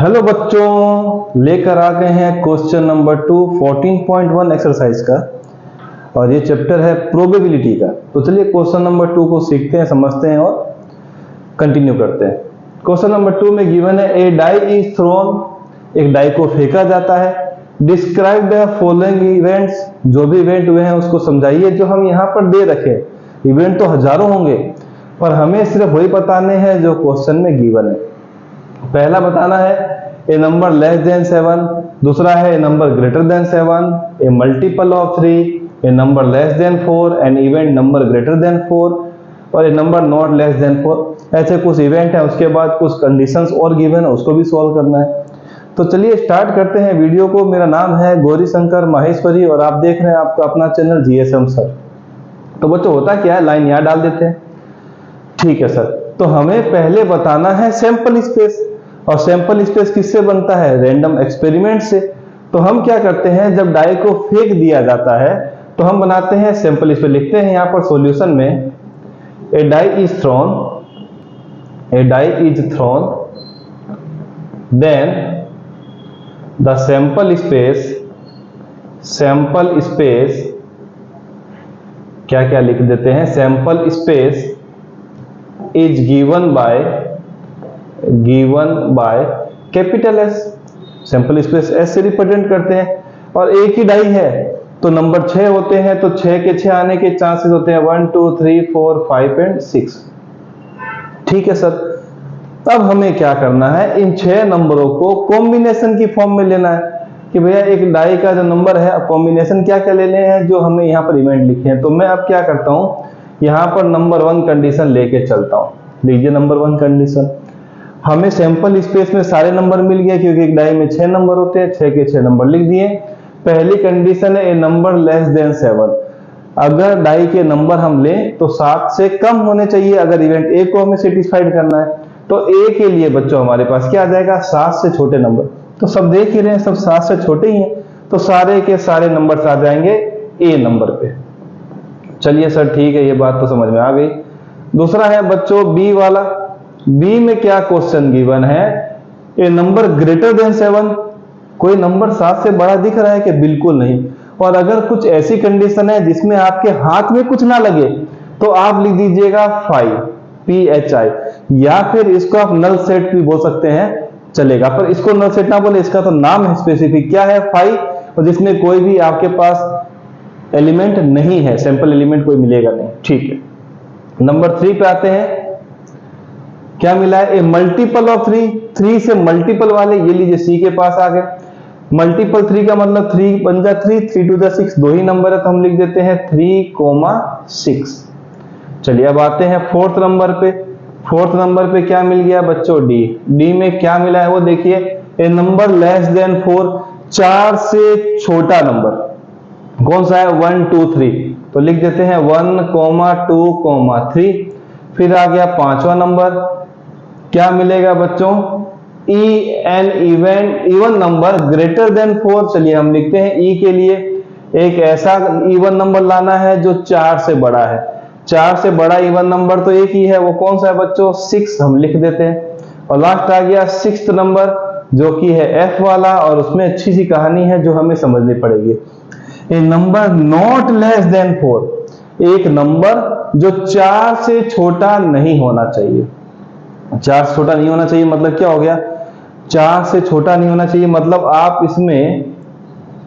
Hello बच्चों, लेकर आ गए हैं क्वेश्चन नंबर 2 14.1 एक्सरसाइज का। और ये चैप्टर है प्रोबेबिलिटी का। तो चलिए क्वेश्चन नंबर 2 को सीखते हैं, समझते हैं और कंटिन्यू करते हैं। क्वेश्चन नंबर 2 में गिवन है ए डाई इज थ्रोन, एक डाई को फेंका जाता है। डिस्क्राइब द फॉलोइंग इवेंट्स, जो भी इवेंट हुए हैं उसको समझाइए। जो हम यहाँ पर दे रखे, इवेंट तो हजारों होंगे पर हमें सिर्फ वही बताने हैं जो क्वेश्चन में गिवन है। पहला बताना है ए नंबर लेस देन 7, दूसरा है a number greater than 7, a multiple of 3, a number less than 4, an event number greater than 4 और a number not less than 4। ऐसे कुछ इवेंट है, उसके बाद कुछ कंडीशंस और गिवन है, उसको भी सॉल्व करना है। तो चलिए स्टार्ट करते हैं वीडियो को। मेरा नाम है गौरी शंकर माहेश्वरी और आप देख रहे हैं आपका अपना चैनल जीएसएम सर। तो बच्चों होता क्या है, लाइन यहाँ डाल देते हैं। ठीक है सर, तो हमें पहले बताना है सैंपल स्पेस। और सैंपल स्पेस किससे बनता है? रैंडम एक्सपेरिमेंट से। तो हम क्या करते हैं, जब डाई को फेंक दिया जाता है तो हम बनाते हैं सैंपल स्पेस। लिखते हैं यहाँ पर सॉल्यूशन में a die is thrown, a die is thrown, then the sample space क्या क्या लिख देते हैं, sample space is given by capital S. Sample space S से रिप्रेजेंट करते हैं। और एक ही डाई है तो नंबर 6 होते हैं, तो 6 के 6 आने के चांसेस होते हैं 1 2 3 4 5 एंड 6। ठीक है सर, अब हमें क्या करना है, इन 6 नंबरों को कॉम्बिनेशन की फॉर्म में लेना है कि भैया एक डाई का जो नंबर है, अब कॉम्बिनेशन क्या क्या लेने हैं जो हमें यहाँ पर इवेंट लिखे हैं। तो मैं अब क्या करता हूँ, यहाँ पर नंबर 1 कंडीशन लेके चलता हूँ। लीजिए नंबर 1 कंडीशन, हमें सैंपल स्पेस में सारे नंबर मिल गए क्योंकि एक डाई में 6 नंबर होते हैं, 6 के 6 नंबर लिख दिए। पहली कंडीशन है ए नंबर लेस देन 7। अगर डाई के नंबर हम लें तो 7 से कम होने चाहिए अगर इवेंट ए को हमें सेटिस्फाइड करना है। तो ए के लिए बच्चों हमारे पास क्या आ जाएगा, 7 से छोटे नंबर। तो सब देख ही रहे हैं, सब 7 से छोटे ही हैं, तो सारे के सारे नंबर आ जाएंगे ए नंबर पे। चलिए सर ठीक है, ये बात तो समझ में आ गई। दूसरा है बच्चों बी वाला। बी में क्या क्वेश्चन गिवन है, ए नंबर ग्रेटर देन 7। कोई नंबर 7 से बड़ा दिख रहा है कि बिल्कुल नहीं। और अगर कुछ ऐसी कंडीशन है जिसमें आपके हाथ में कुछ ना लगे तो आप लिख दीजिएगा 5 PHI, या फिर इसको आप नल सेट भी बोल सकते हैं, चलेगा। पर इसको नल सेट ना बोले, इसका तो नाम है स्पेसिफिक क्या है, 5, और जिसमें कोई भी आपके पास एलिमेंट नहीं है, सैंपल एलिमेंट कोई मिलेगा नहीं। ठीक है, नंबर 3 पे आते हैं। क्या मिला है, ए मल्टीपल ऑफ 3। 3 से मल्टीपल वाले, ये लीजिए सी के पास आ गए। मल्टीपल 3 का मतलब 3 बन जा 3 to the 6, 2 ही नंबर है तो हम लिख देते हैं 3,6। चलिए अब आते हैं 4th नंबर पे। 4th नंबर पे क्या मिल गया बच्चों, डी। डी में क्या मिला है वो देखिए, ए नंबर लेस देन 4। 4 से छोटा नंबर कौन सा है, 1 2 3, तो लिख देते हैं 1, 2, 3। फिर आ गया 5वां नंबर, क्या मिलेगा बच्चों, e n even number greater than 4। चलिए हम लिखते हैं ई के लिए एक ऐसा इवन नंबर लाना है जो 4 से बड़ा है। 4 से बड़ा इवन नंबर तो एक ही है, वो कौन सा है बच्चों, 6, हम लिख देते हैं। और लास्ट आ गया 6th नंबर जो कि है एफ वाला, और उसमें अच्छी सी कहानी है जो हमें समझनी पड़ेगी। ए नंबर नॉट लेस देन 4, एक नंबर जो 4 से छोटा नहीं होना चाहिए। 4 से छोटा नहीं होना चाहिए मतलब क्या हो गया, 4 से छोटा नहीं होना चाहिए मतलब आप इसमें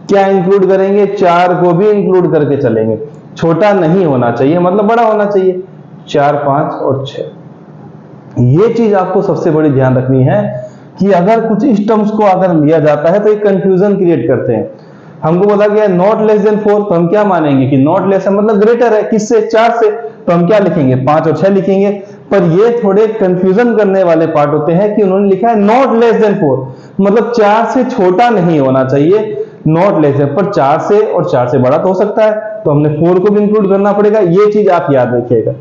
क्या इंक्लूड करेंगे, 4 को भी इंक्लूड करके चलेंगे। छोटा नहीं होना चाहिए मतलब बड़ा होना चाहिए, 4, 5 और 6। ये चीज आपको सबसे बड़ी ध्यान रखनी है कि अगर कुछ इस टर्म्स को अगर लिया जाता है तो एक कंफ्यूजन क्रिएट करते हैं। हमको बोला गया नॉट लेस देन 4, तो हम क्या मानेंगे कि नॉट लेस है मतलब ग्रेटर है किससे, 4 से, तो हम क्या लिखेंगे, 5 और 6 लिखेंगे। पर ये थोड़े कंफ्यूजन करने वाले पार्ट होते हैं कि उन्होंने लिखा है नॉट लेस देन 4 मतलब 4 से छोटा नहीं होना चाहिए, नॉट लेस देन, पर 4 से और 4 से बड़ा तो हो सकता है, तो हमने 4 को भी इंक्लूड करना पड़ेगा। ये चीज आप याद रखिएगा।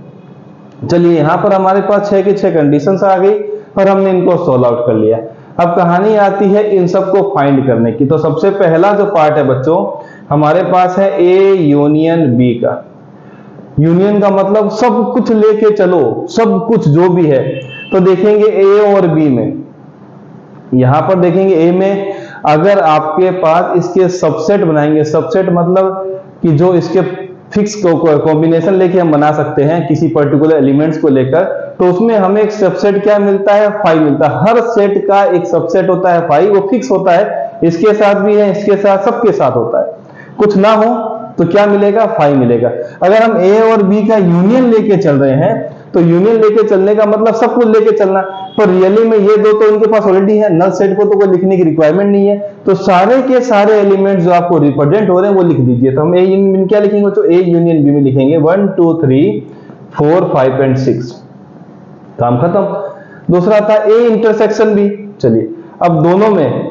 चलिए यहां पर हमारे पास 6 की 6 कंडीशंस आ गई और हमने इनको सोल्व आउट कर लिया। अब कहानी आती है इन सबको फाइंड करने की। तो सबसे पहला जो पार्ट है बच्चों हमारे पास है ए यूनियन बी का। यूनियन का मतलब सब कुछ लेके चलो, सब कुछ जो भी है। तो देखेंगे ए और बी में यहां पर देखेंगे ए में अगर आपके पास इसके सबसेट बनाएंगे, सबसेट मतलब कि जो इसके फिक्स कॉम्बिनेशन लेके हम बना सकते हैं किसी पर्टिकुलर एलिमेंट्स को लेकर, तो उसमें हमें एक सबसेट क्या मिलता है, 5 मिलता है। हर सेट का एक सबसेट होता है 5, वो फिक्स होता है, इसके साथ भी है, इसके साथ, सबके साथ होता है। कुछ ना हो तो क्या मिलेगा, 5 मिलेगा। अगर हम ए और बी का यूनियन लेके चल रहे हैं तो यूनियन लेके चलने का मतलब सब कुछ लेके चलना, पर रियली में ये दो तो इनके पास ऑलरेडी है, नल सेट को तो कोई लिखने की रिक्वायरमेंट नहीं है, तो सारे के सारे एलिमेंट्स जो आपको रिप्रेजेंट हो रहे हैं वो लिख दीजिए। तो हम ए यूनियन क्या लिखेंगे बच्चों, ए यूनियन बी में लिखेंगे 1 2 3 4 5 एंड 6, काम खत्म। दूसरा था ए इंटरसेक्शन बी। चलिए अब दोनों में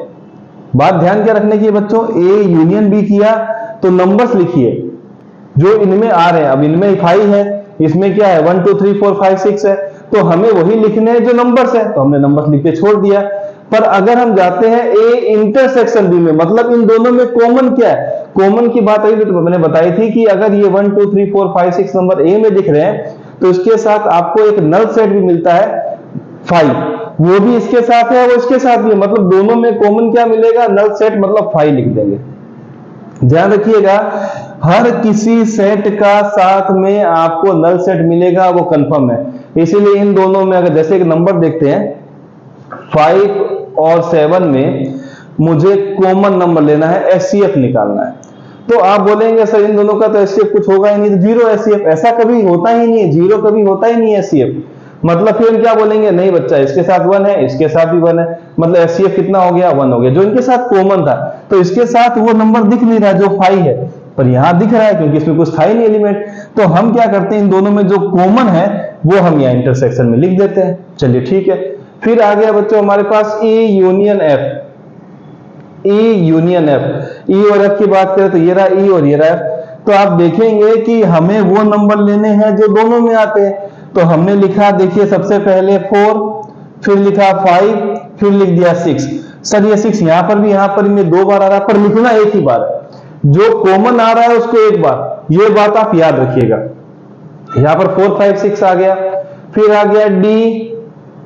बात ध्यान क्या रखने की है बच्चों, ए यूनियन बी किया तो नंबर्स लिखिए जो इनमें आ रहे हैं। अब इनमें 5 है, इसमें क्या है 1 2 3 4 5 6 है, तो हमें वही लिखने हैं जो नंबर्स है, तो हमने नंबर्स लिख के छोड़ दिया। पर अगर हम जाते हैं ए इंटरसेक्शन बी में, मतलब इन दोनों में कॉमन क्या है, कॉमन की बात आई तो मैंने बताई थी कि अगर ये 1 2 3 4 5 6 नंबर ए में दिख रहे हैं तो इसके साथ आपको एक नल सेट भी मिलता है 5, वो भी इसके साथ है, वो इसके साथ भी है, मतलब दोनों में कॉमन क्या मिलेगा, नल सेट, मतलब 5 लिख देंगे। ध्यान रखिएगा हर किसी सेट का साथ में आपको नल सेट मिलेगा, वो कंफर्म है। इसीलिए इन दोनों में अगर जैसे एक नंबर देखते हैं 5 और 7 में मुझे कॉमन नंबर लेना है, एचसीएफ निकालना है, तो आप बोलेंगे सर इन दोनों का तो एचसीएफ कुछ होगा ही नहीं, तो 0 एचसीएफ, ऐसा कभी होता ही नहीं है, 0 कभी होता ही नहीं है एचसीएफ। मतलब फिर हम क्या बोलेंगे, नहीं बच्चा इसके साथ 1 है, इसके साथ भी 1 है, मतलब एचसीएफ कितना हो गया, 1 हो गया, जो इनके साथ कॉमन था। तो इसके साथ वो नंबर दिख नहीं रहा जो 5 है, पर यहां दिख रहा है क्योंकि इसमें कुछ था ही नहीं एलिमेंट। तो हम क्या करते हैं, इन दोनों में जो कॉमन है वो हम यहाँ इंटरसेक्शन में लिख देते हैं। चलिए ठीक है, फिर आ गया बच्चों हमारे पास A union F. E union F, E और एफ की बात करें तो ये रहा ई और ये रहा एफ। तो आप देखेंगे कि हमें वो नंबर लेने हैं जो दोनों में आते हैं। तो हमने लिखा, देखिए सबसे पहले 4, फिर लिखा 5, फिर लिख दिया 6। सर ये 6 यहां पर भी, यहां पर भी 2 बार आ रहा है, पर लिखना एक ही बार है, जो कॉमन आ रहा है उसको एक बार, ये बात आप याद रखिएगा। यहां पर 4 5 6 आ गया, फिर आ गया डी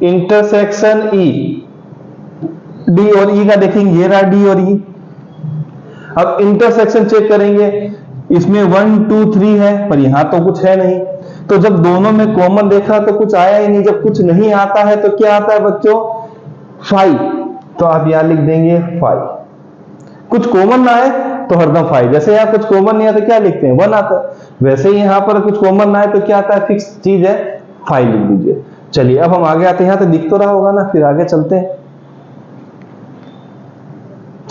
इंटरसेक्शन ई, डी और ई का देखेंगे, ये रहा डी और ई। अब इंटरसेक्शन चेक करेंगे, इसमें 1 2 3 है, पर यहां तो कुछ है नहीं, तो जब दोनों में कॉमन देखा तो कुछ आया ही नहीं। जब कुछ नहीं आता है तो क्या आता है बच्चों, 5, तो आप यहां लिख देंगे 5। कुछ कॉमन ना आए तो हरदम 5, जैसे यहां कुछ कॉमन नहीं आता क्या लिखते हैं, 1 आता है, वैसे ही यहां पर कुछ कॉमन ना आए तो क्या आता है, फिक्स चीज है, 5 लिख दीजिए। चलिए अब हम आगे आते हैं, यहां तो दिख तो रहा होगा ना, फिर आगे चलते हैं।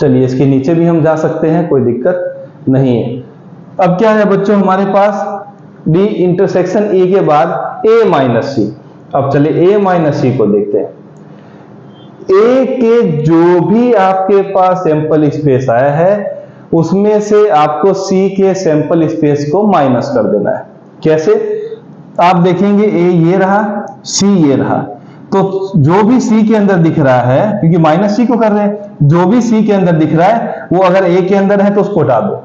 चलिए इसके नीचे भी हम जा सकते हैं, कोई दिक्कत नहीं है। अब क्या है बच्चों हमारे पास, डी इंटरसेक्शन ई के बाद ए माइनस सी। अब चलिए ए माइनस सी को देखते हैं। ए के जो भी आपके पास सैंपल स्पेस आया है उसमें से आपको सी के सैंपल स्पेस को माइनस कर देना है। कैसे, आप देखेंगे ए ये रहा, सी ये रहा, तो जो भी सी के अंदर दिख रहा है, क्योंकि माइनस सी को कर रहे हैं, जो भी सी के अंदर दिख रहा है वो अगर ए के अंदर है तो उसको हटा दो।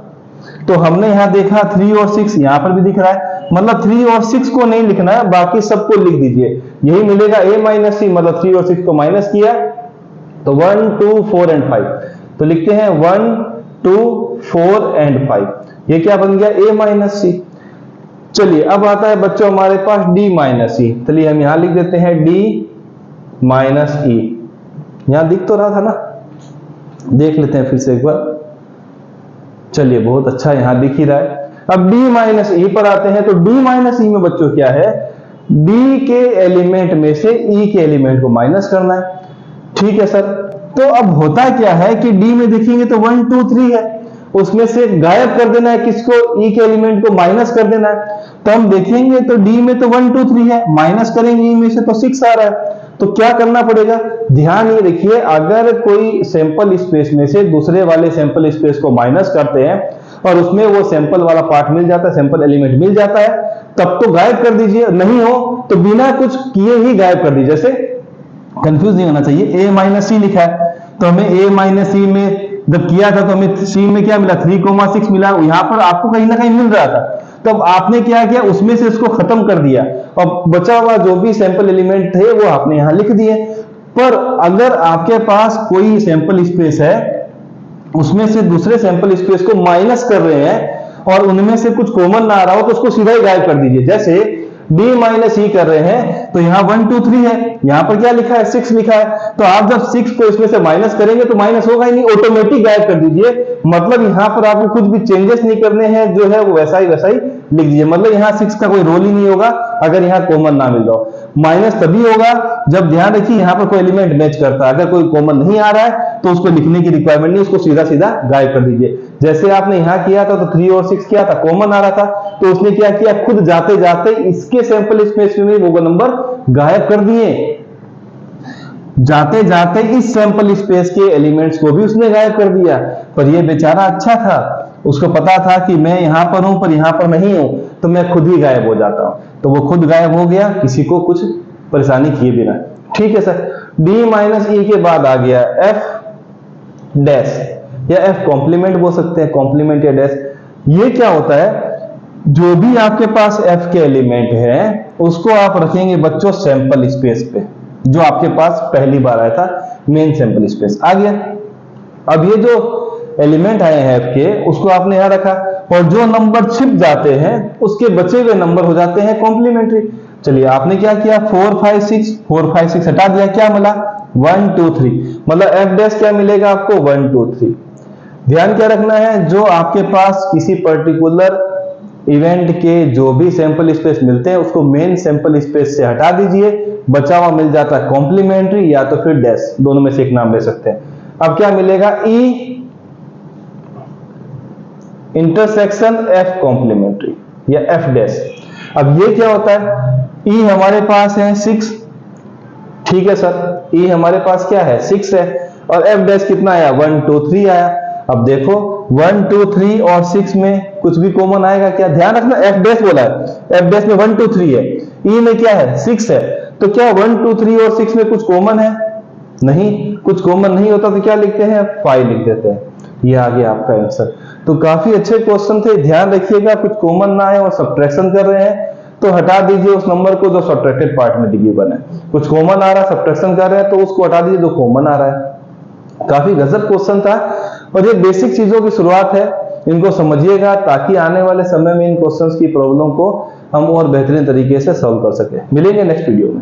तो हमने यहां देखा 3 और 6, यहां पर भी दिख रहा है, मतलब 3 और 6 को नहीं लिखना है, बाकी सबको लिख दीजिए, यही मिलेगा ए माइनस सी, मतलब 3 और 6 को माइनस किया तो 1 2 4 एंड 5, तो लिखते हैं 1 2 4 एंड 5, ये क्या बन गया, ए माइनस सी। चलिए अब आता है बच्चों हमारे पास डी माइनस ई, चलिए हम यहां लिख देते हैं डी माइनस ई। यहां दिख तो रहा था ना, देख लेते हैं फिर से एक बार। चलिए बहुत अच्छा, यहां दिख ही रहा है। अब डी माइनस ई पर आते हैं, तो डी माइनस ई में बच्चों क्या है, डी के एलिमेंट में से ई के एलिमेंट को माइनस करना है। ठीक है सर, तो अब होता क्या है कि डी में देखेंगे तो 1 2 3 है, उसमें से गायब कर देना है, किसको, ई के एलिमेंट को माइनस कर देना है। तो हम देखेंगे तो डी में तो 1 2 3 है, माइनस करेंगे ई में से तो 6 आ रहा है, तो क्या करना पड़ेगा, ध्यान ये रखिए, अगर कोई सैंपल स्पेस में से दूसरे वाले सैंपल स्पेस को माइनस करते हैं और उसमें वो सैंपल वाला पार्ट मिल जाता है, सैंपल एलिमेंट मिल जाता है, तब तो गायब कर दीजिए, नहीं हो तो बिना कुछ किए ही गायब कर दीजिए। जैसे कंफ्यूज नहीं होना चाहिए, ए माइनस सी लिखा है तो हमें ए माइनस सी में जब किया था तो हमें सी में क्या मिला, 3,6 मिला, यहां पर आपको कहीं ना कहीं मिल रहा था, तब आपने क्या किया, उसमें से इसको खत्म कर दिया और बचा हुआ जो भी सैंपल एलिमेंट थे वो आपने यहां लिख दिए। पर अगर आपके पास कोई सैंपल स्पेस है, उसमें से दूसरे सैंपल स्पेस को माइनस कर रहे हैं और उनमें से कुछ कॉमन ना आ रहा हो तो उसको सीधा ही गायब कर दीजिए। जैसे d माइनस ई कर रहे हैं तो यहां 1 2 3 है, यहां पर क्या लिखा है 6 लिखा है, तो आप जब 6 को इसमें से माइनस करेंगे तो माइनस होगा ही नहीं, ऑटोमेटिक गायब कर दीजिए। मतलब यहां पर आपको कुछ भी चेंजेस नहीं करने हैं, जो है वो वैसा ही लिख दीजिए। मतलब यहां 6 का कोई रोल ही नहीं होगा अगर यहां कॉमन ना मिल जाओ। माइनस तभी होगा जब, ध्यान रखिए, यहां पर कोई एलिमेंट मैच करता है। अगर कोई कॉमन नहीं आ रहा है तो उसको लिखने की रिक्वायरमेंट नहीं, उसको सीधा सीधा गायब कर दीजिए। जैसे आपने यहां किया था तो 3 और 6 किया था, कॉमन आ रहा था, तो उसने क्या किया, खुद जाते जाते इसके सैंपल स्पेस में वो नंबर गायब कर दिए। जाते जाते इस सैंपल स्पेस के एलिमेंट्स को भी उसने गायब कर दिया। पर ये बेचारा अच्छा था, उसको पता था कि मैं यहां पर हूं पर यहां पर नहीं हूं, तो मैं खुद ही गायब हो जाता हूं, तो वो खुद गायब हो गया, किसी को कुछ परेशानी किए बिना। ठीक है सर। d माइनस ई के बाद आ गया f डैश या f कॉम्प्लीमेंट बोल सकते हैं, कॉम्प्लीमेंट या डैश। ये क्या होता है, जो भी आपके पास f के एलिमेंट है उसको आप रखेंगे बच्चों सैंपल स्पेस पे, जो आपके पास पहली बार आया था, मेन सैंपल स्पेस आ गया। अब ये जो एलिमेंट आए हैं f के, उसको आपने यहां रखा, और जो नंबर छिप जाते हैं उसके बचे हुए नंबर हो जाते हैं कॉम्प्लीमेंट्री। चलिए आपने क्या किया, 4 5 6 हटा दिया, क्या मिला 1 2 3, मतलब f डैश क्या मिलेगा आपको 1 2 3। ध्यान क्या रखना है, जो आपके पास किसी पर्टिकुलर इवेंट के जो भी सैंपल स्पेस मिलते हैं उसको मेन सैंपल स्पेस से हटा दीजिए, बचा हुआ मिल जाता है कॉम्प्लीमेंट्री या तो फिर डैश, दोनों में से एक नाम ले सकते हैं। अब क्या मिलेगा, ई इंटरसेक्शन एफ कॉम्प्लीमेंट्री या एफ डैश। अब ये क्या होता है, ई हमारे पास है 6, ठीक है सर, ई हमारे पास क्या है 6 है, और एफ डैश कितना आया 1 2 3 आया। अब देखो 1 2 3 और 6 में कुछ भी कॉमन आएगा क्या, ध्यान रखना एफ डैश बोला है, एफ डैश में 1 2 3 है, ई में क्या है 6 है, तो क्या 1 2 3 और 6 में कुछ कॉमन है, नहीं, कुछ कॉमन नहीं होता तो क्या लिखते हैं 5 लिख देते हैं। ये आ गया आपका आंसर। तो काफी अच्छे क्वेश्चन थे, ध्यान रखिएगा कुछ कॉमन ना आए और सब्ट्रैक्शन कर रहे हैं तो हटा दीजिए उस नंबर को जो सब्ट्रैक्टेड पार्ट में गिवन है। कुछ कॉमन आ रहा है सब्ट्रैक्शन कर रहे हैं तो उसको हटा दीजिए जो कॉमन आ रहा है। काफी गजब क्वेश्चन था, और ये बेसिक चीजों की शुरुआत है, इनको समझिएगा ताकि आने वाले समय में इन क्वेश्चंस की प्रॉब्लम को हम और बेहतरीन तरीके से सॉल्व कर सके। मिलेंगे नेक्स्ट वीडियो में।